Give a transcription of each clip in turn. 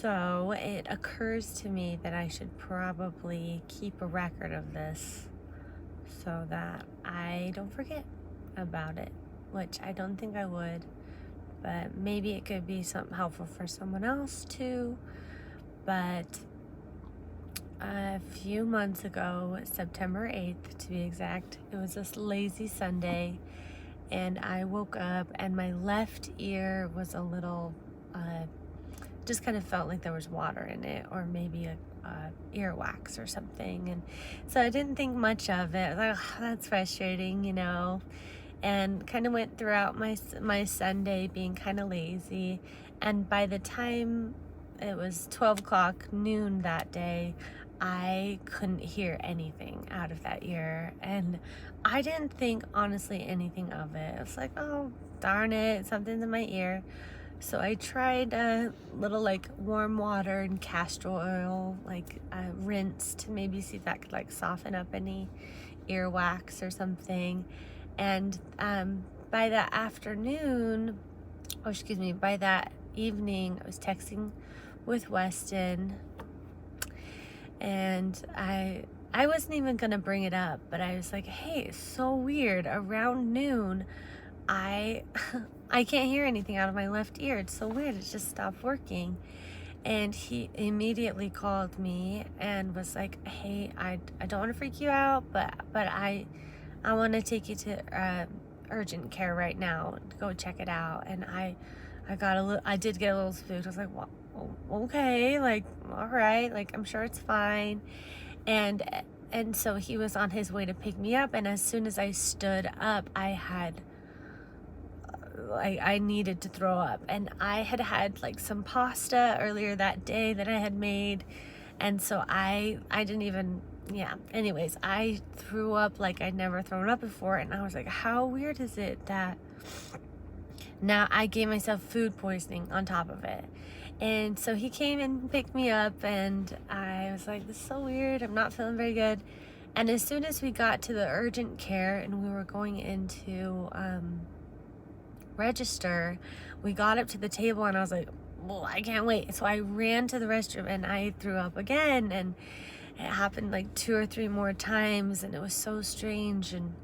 So it occurs to me that I should probably keep a record of this so that I don't forget about it, which I don't think I would, but maybe it could be something helpful for someone else too. But a few months ago, September 8th to be exact, it was this lazy Sunday, and I woke up and my left ear was a little just kind of felt like there was water in it, or maybe a earwax or something. And so I didn't think much of it. I was like, oh, that's frustrating, and kind of went throughout my Sunday being kind of lazy. And by the time it was 12 o'clock noon that day, I couldn't hear anything out of that ear, and I didn't think honestly anything of it. I was like, oh darn it, something's in my ear. So I tried a little warm water and castor oil, rinse, to maybe see if that could soften up any earwax or something. And by that afternoon, by that evening, I was texting with Weston, and I wasn't even gonna bring it up, but I was like, hey, it's so weird. Around noon, I can't hear anything out of my left ear. It's so weird. It just stopped working. And he immediately called me and was like, hey, I don't want to freak you out, but I want to take you to urgent care right now. Go check it out. And I did get a little spooked. I was like, well, okay, all right, I'm sure it's fine. And so he was on his way to pick me up, and as soon as I stood up, I needed to throw up. And I had some pasta earlier that day that I had made, and so I didn't even, anyways, I threw up like I'd never thrown up before. And I was like, how weird is it that now I gave myself food poisoning on top of it? And so he came and picked me up, and I was like, this is so weird, I'm not feeling very good. And as soon as we got to the urgent care and we were going into register, we got up to the table, and I was like, well, I can't wait. So I ran to the restroom and I threw up again, and it happened 2 or 3 more times, and it was so strange. And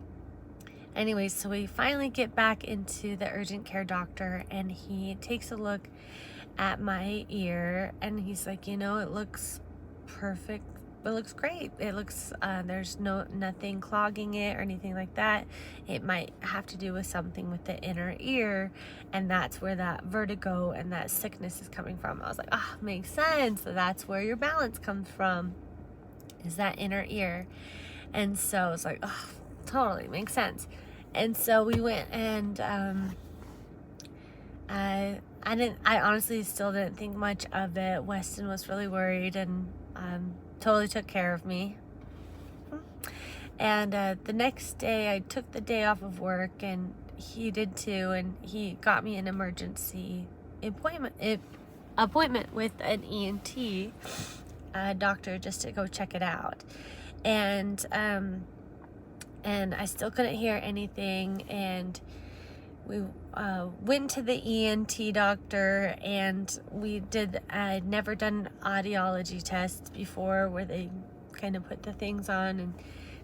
anyways, so we finally get back into the urgent care doctor, and he takes a look at my ear, and he's like, it looks perfect. It looks great. It looks there's nothing clogging it or anything like that. It might have to do with something with the inner ear, and that's where that vertigo and that sickness is coming from. I was like, makes sense. So that's where your balance comes from, is that inner ear. And so I was like, totally makes sense. And so we went, and I honestly still didn't think much of it. Weston was really worried, and totally took care of me. And the next day, I took the day off of work, and he did too, and he got me an emergency appointment with an ENT doctor just to go check it out. And I still couldn't hear anything, and we went to the ENT doctor, and I'd never done audiology tests before, where they kind of put the things on and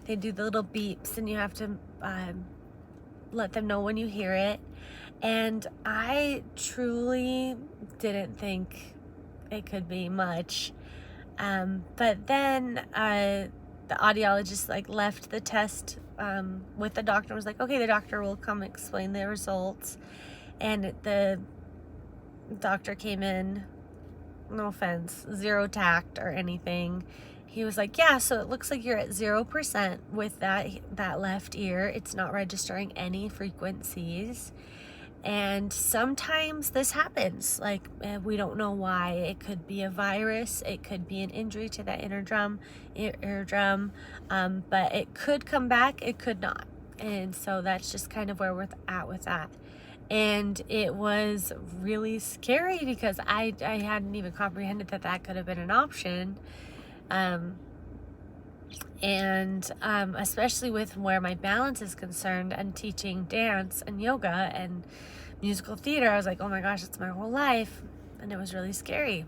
they do the little beeps, and you have to let them know when you hear it. And I truly didn't think it could be much. But then the audiologist left the test with the doctor, and was like, okay, the doctor will come explain the results. And the doctor came in, no offense, zero tact or anything. He was like, yeah, so it looks like you're at 0% with that left ear. It's not registering any frequencies. And sometimes this happens. We don't know why. It could be a virus. It could be an injury to that eardrum. But it could come back. It could not. And so that's just kind of where we're at with that. And it was really scary because I hadn't even comprehended that could have been an option. Especially with where my balance is concerned, and teaching dance and yoga and musical theater, I was like, oh my gosh, it's my whole life. And it was really scary.